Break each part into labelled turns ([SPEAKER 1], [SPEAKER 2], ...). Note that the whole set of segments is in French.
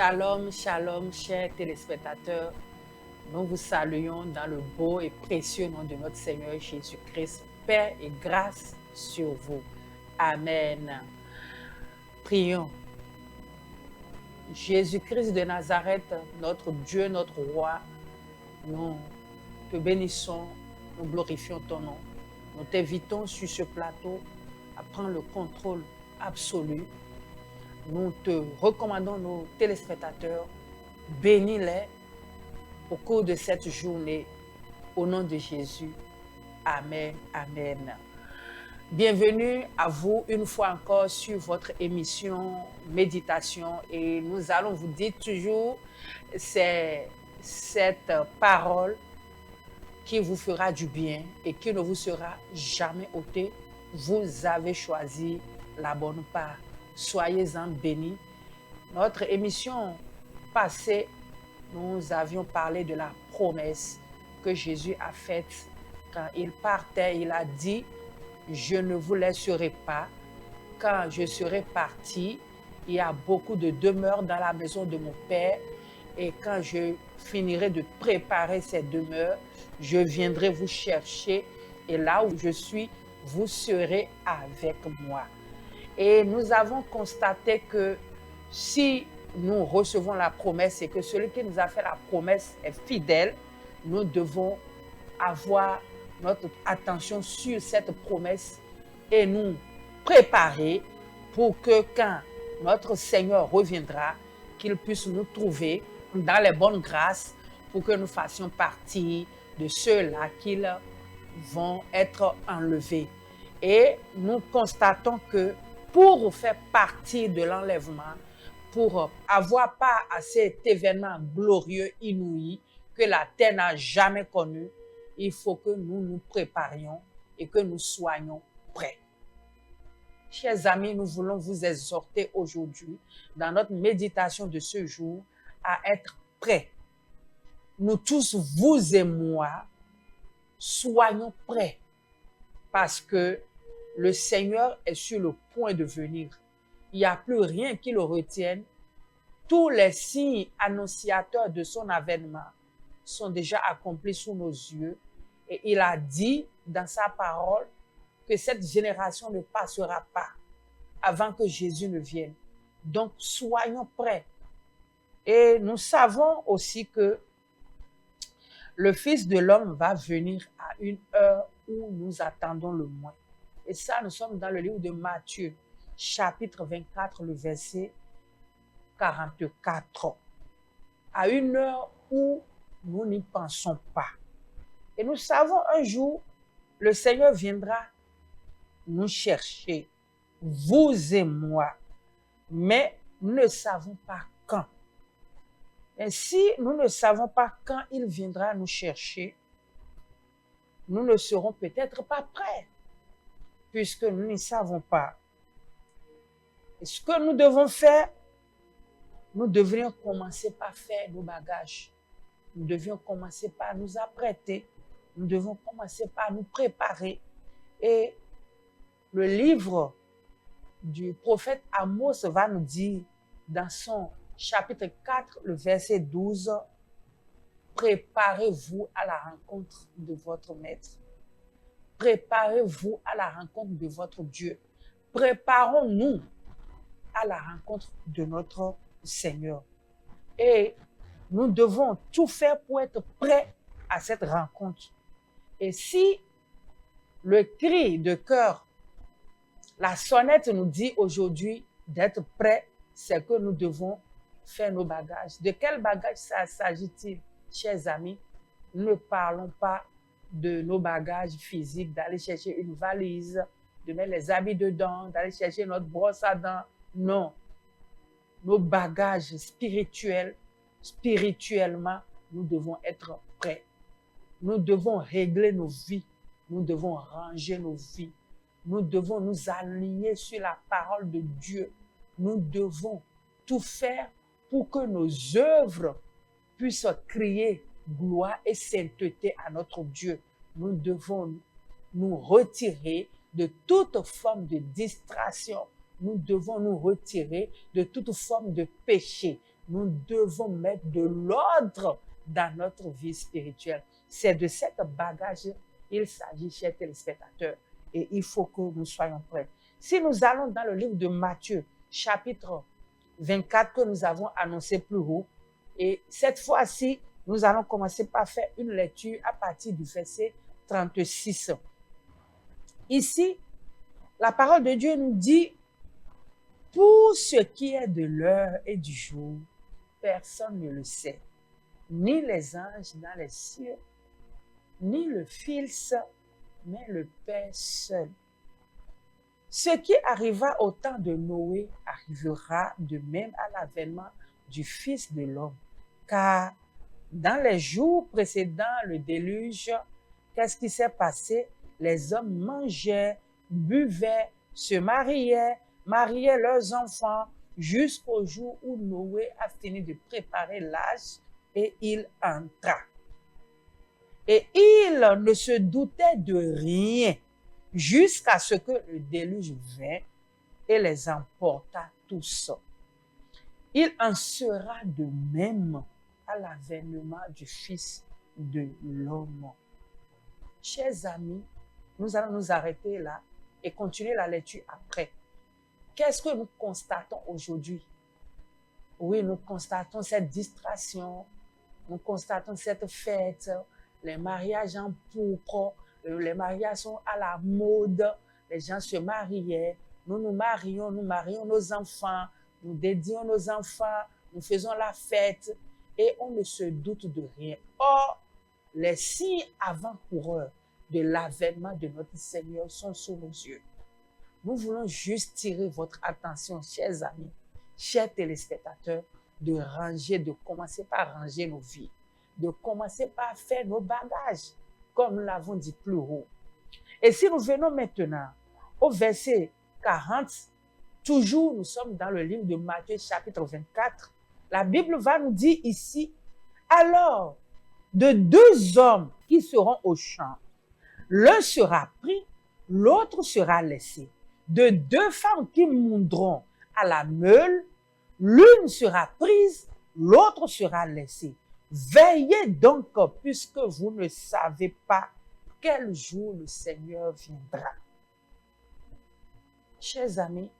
[SPEAKER 1] Shalom, shalom, chers téléspectateurs. Nous vous saluons dans le beau et précieux nom de notre Seigneur Jésus-Christ. Paix et grâce sur vous. Amen. Prions. Jésus-Christ de Nazareth, notre Dieu, notre roi, nous te bénissons, nous glorifions ton nom. Nous t'invitons sur ce plateau à prendre le contrôle absolu. Nous te recommandons nos téléspectateurs, bénis-les au cours de cette journée, au nom de Jésus. Amen, amen. Bienvenue à vous une fois encore sur votre émission Méditation et nous allons vous dire toujours c'est cette parole qui vous fera du bien et qui ne vous sera jamais ôtée. Vous avez choisi la bonne part. Soyez-en bénis. Notre émission passée, nous avions parlé de la promesse que Jésus a faite quand il partait. Il a dit, je ne vous laisserai pas. Quand je serai parti, il y a beaucoup de demeures dans la maison de mon Père. Et quand je finirai de préparer ces demeures, je viendrai vous chercher. Et là où je suis, vous serez avec moi. Et nous avons constaté que si nous recevons la promesse et que celui qui nous a fait la promesse est fidèle, nous devons avoir notre attention sur cette promesse et nous préparer pour que quand notre Seigneur reviendra, qu'il puisse nous trouver dans les bonnes grâces pour que nous fassions partie de ceux-là qui vont être enlevés. Et nous constatons que pour faire partie de l'enlèvement, pour avoir part à cet événement glorieux, inouï, que la terre n'a jamais connu, il faut que nous nous préparions et que nous soyons prêts. Chers amis, nous voulons vous exhorter aujourd'hui, dans notre méditation de ce jour, à être prêts. Nous tous, vous et moi, soyons prêts parce que le Seigneur est sur le point de venir. Il n'y a plus rien qui le retienne. Tous les signes annonciateurs de son avènement sont déjà accomplis sous nos yeux. Et il a dit dans sa parole que cette génération ne passera pas avant que Jésus ne vienne. Donc, soyons prêts. Et nous savons aussi que le Fils de l'homme va venir à une heure où nous attendons le moins. Et ça, nous sommes dans le livre de Matthieu, chapitre 24, le verset 44. À une heure où nous n'y pensons pas. Et nous savons un jour, le Seigneur viendra nous chercher, vous et moi. Mais nous ne savons pas quand. Et si nous ne savons pas quand il viendra nous chercher, nous ne serons peut-être pas prêts, puisque nous ne savons pas. Et ce que nous devons faire, nous devrions commencer par faire nos bagages. Nous devions commencer par nous apprêter. Nous devons commencer par nous préparer. Et le livre du prophète Amos va nous dire dans son chapitre 4, le verset 12, préparez-vous à la rencontre de votre maître. Préparez-vous à la rencontre de votre Dieu. Préparons-nous à la rencontre de notre Seigneur. Et nous devons tout faire pour être prêts à cette rencontre. Et si le cri de cœur, la sonnette nous dit aujourd'hui d'être prêts, c'est que nous devons faire nos bagages. De quel bagage s'agit-il, chers amis? Nous ne parlons pas de nos bagages physiques, d'aller chercher une valise, de mettre les habits dedans, d'aller chercher notre brosse à dents. Non. Nos bagages spirituels, spirituellement, nous devons être prêts. Nous devons régler nos vies. Nous devons ranger nos vies. Nous devons nous aligner sur la parole de Dieu. Nous devons tout faire pour que nos œuvres puissent crier gloire et sainteté à notre Dieu. Nous devons nous retirer de toute forme de distraction. Nous devons nous retirer de toute forme de péché. nous devons mettre de l'ordre dans notre vie spirituelle. C'est de cet bagage il s'agit, chers téléspectateurs, et il faut que nous soyons prêts. Si nous allons dans le livre de Matthieu, chapitre 24, que nous avons annoncé plus haut, et cette fois-ci, nous allons commencer par faire une lecture à partir du verset 36. Ici, la parole de Dieu nous dit, pour ce qui est de l'heure et du jour, personne ne le sait, ni les anges dans les cieux, ni le Fils, mais le Père seul. Ce qui arriva au temps de Noé arrivera de même à l'avènement du Fils de l'homme. Car dans les jours précédant le déluge, qu'est-ce qui s'est passé? Les hommes mangeaient, buvaient, se mariaient leurs enfants, jusqu'au jour où Noé a fini de préparer l'âge et il entra. Et il ne se doutait de rien jusqu'à ce que le déluge vint et les emporta tous. Il en sera de même à l'avènement du Fils de l'homme. Chers amis, nous allons nous arrêter là et continuer la lecture après. Qu'est-ce que nous constatons aujourd'hui? Oui, nous constatons cette distraction, nous constatons cette fête, les mariages en pourpre, les mariages sont à la mode, les gens se mariaient, nous marions nos enfants, nous dédions nos enfants, nous faisons la fête et on ne se doute de rien. Or, les signes avant-coureurs de l'avènement de notre Seigneur sont sous nos yeux. Nous voulons juste tirer votre attention, chers amis, chers téléspectateurs, de commencer par ranger nos vies, de commencer par faire nos bagages, comme nous l'avons dit plus haut. Et si nous venons maintenant au verset 40, toujours nous sommes dans le livre de Matthieu chapitre 24, la Bible va nous dire ici, alors, de deux hommes qui seront au champ, l'un sera pris, l'autre sera laissé. De deux femmes qui moudront à la meule, l'une sera prise, l'autre sera laissée. Veillez donc, puisque vous ne savez pas quel jour le Seigneur viendra. Chers amis,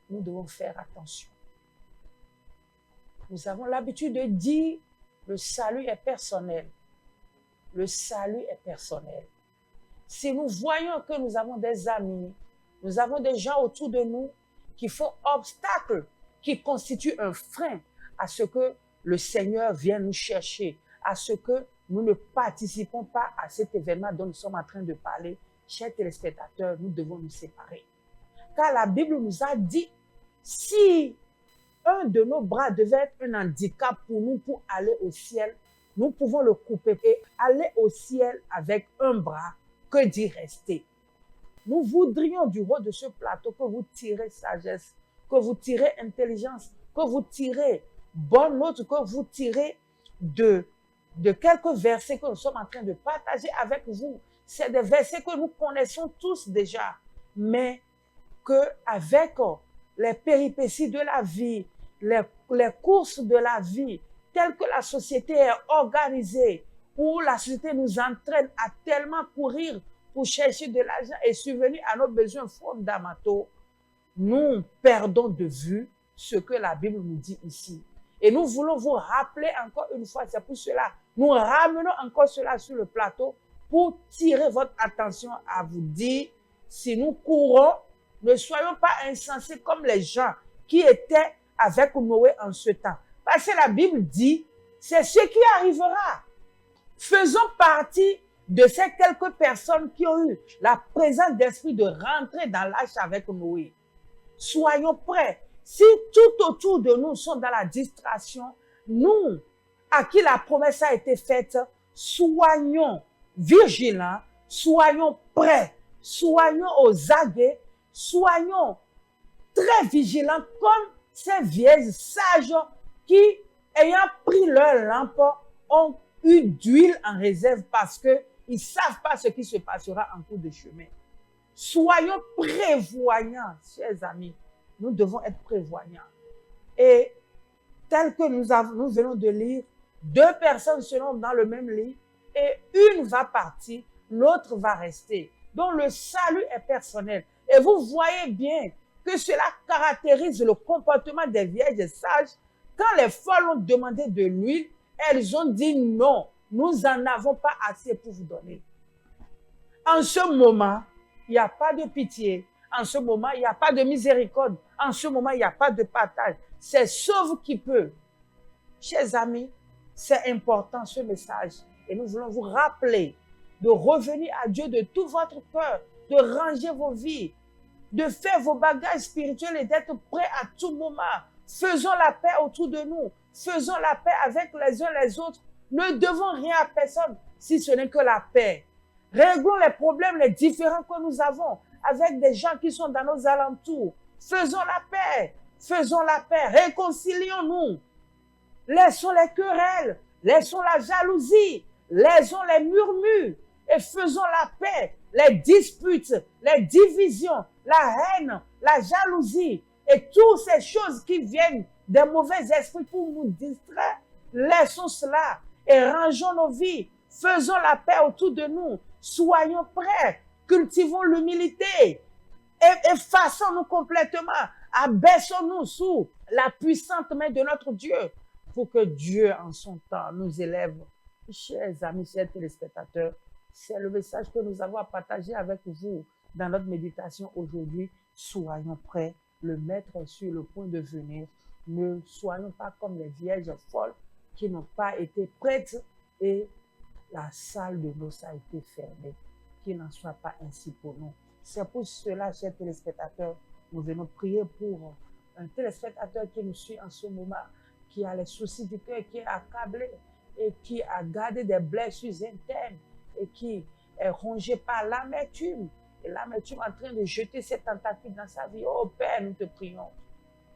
[SPEAKER 1] nous devons faire attention. Nous avons l'habitude de dire, le salut est personnel. Le salut est personnel. Si nous voyons que nous avons des amis, nous avons des gens autour de nous qui font obstacle, qui constituent un frein à ce que le Seigneur vienne nous chercher, à ce que nous ne participons pas à cet événement dont nous sommes en train de parler. Chers téléspectateurs, nous devons nous séparer. Car la Bible nous a dit, si un de nos bras devait être un handicap pour nous pour aller au ciel, nous pouvons le couper et aller au ciel avec un bras, que d'y rester. Nous voudrions du haut de ce plateau que vous tirez sagesse, que vous tirez intelligence, que vous tirez bonne note, que vous tirez de quelques versets que nous sommes en train de partager avec vous. C'est des versets que nous connaissons tous déjà, mais qu'avec les péripéties de la vie, les courses de la vie, telles que la société est organisée, où la société nous entraîne à tellement courir pour chercher de l'argent et subvenir à nos besoins fondamentaux, nous perdons de vue ce que la Bible nous dit ici. Et nous voulons vous rappeler encore une fois, c'est pour cela, nous ramenons encore cela sur le plateau pour tirer votre attention à vous dire, si nous courons, ne soyons pas insensés comme les gens qui étaient avec Noé en ce temps. Parce que la Bible dit, c'est ce qui arrivera. Faisons partie de ces quelques personnes qui ont eu la présence d'esprit de rentrer dans l'arche avec Noé. Soyons prêts. Si tout autour de nous sont dans la distraction, nous, à qui la promesse a été faite, soyons vigilants, soyons prêts, soyons aux aguets, soyons très vigilants comme ces vieilles sages qui, ayant pris leur lampe, ont eu d'huile en réserve parce qu'ils ne savent pas ce qui se passera en cours de chemin. Soyons prévoyants, chers amis. Nous devons être prévoyants. Et tel que nous venons de lire, 2 personnes seront dans le même lit et une va partir, l'autre va rester. Donc le salut est personnel. Et vous voyez bien que cela caractérise le comportement des vierges sages. Quand les folles ont demandé de l'huile, elles ont dit non, nous n'en avons pas assez pour vous donner. En ce moment, il n'y a pas de pitié. En ce moment, il n'y a pas de miséricorde. En ce moment, il n'y a pas de partage. C'est sauve qui peut. Chers amis, c'est important ce message. Et nous voulons vous rappeler de revenir à Dieu de tout votre cœur, de ranger vos vies, de faire vos bagages spirituels et d'être prêts à tout moment. Faisons la paix autour de nous. Faisons la paix avec les uns les autres. Ne devons rien à personne si ce n'est que la paix. Réglons les problèmes, les différends que nous avons avec des gens qui sont dans nos alentours. Faisons la paix. Faisons la paix. Réconcilions-nous. Laissons les querelles. Laissons la jalousie. Laissons les murmures. Et faisons la paix. Les disputes, les divisions, la haine, la jalousie et toutes ces choses qui viennent des mauvais esprits pour nous distraire. Laissons cela et rangeons nos vies. Faisons la paix autour de nous. Soyons prêts. Cultivons l'humilité. Effaçons-nous complètement. Abaissons-nous sous la puissante main de notre Dieu pour que Dieu, en son temps, nous élève. Chers amis, chers téléspectateurs, c'est le message que nous avons à partager avec vous dans notre méditation aujourd'hui. Soyons prêts. Le maître est sur le point de venir. Ne soyons pas comme les vierges folles qui n'ont pas été prêtes et la salle de noces a été fermée. Qu'il n'en soit pas ainsi pour nous. C'est pour cela, chers téléspectateurs, nous venons prier pour un téléspectateur qui nous suit en ce moment, qui a les soucis du cœur, qui est accablé et qui a gardé des blessures internes et qui est rongé par l'amertume. Et l'amertume en train de jeter ses tentacules dans sa vie. Oh Père, nous te prions.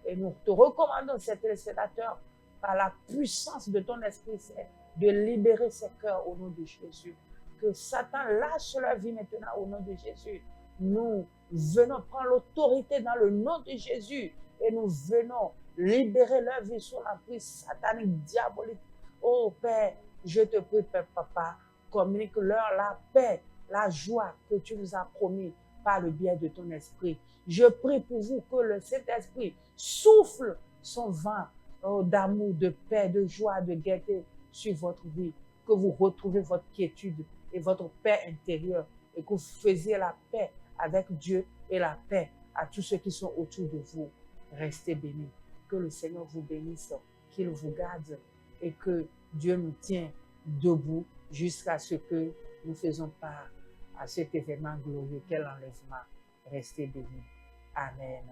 [SPEAKER 1] Et nous te recommandons, ces téléspectateurs, par la puissance de ton Esprit Saint, de libérer ces cœurs au nom de Jésus. Que Satan lâche leur vie maintenant au nom de Jésus. Nous venons prendre l'autorité dans le nom de Jésus et nous venons libérer leur vie sur l'emprise satanique, diabolique. Oh Père, je te prie, Père Papa, communique-leur la paix, la joie que tu nous as promis par le biais de ton esprit. Je prie pour vous que le Saint-Esprit souffle son vent d'amour, de paix, de joie, de gaieté sur votre vie, que vous retrouvez votre quiétude et votre paix intérieure et que vous faisiez la paix avec Dieu et la paix à tous ceux qui sont autour de vous. Restez bénis. Que le Seigneur vous bénisse, qu'il vous garde et que Dieu nous tient debout jusqu'à ce que nous faisons part à cet événement glorieux qu'est l'enlèvement. Restez bénis. Amen.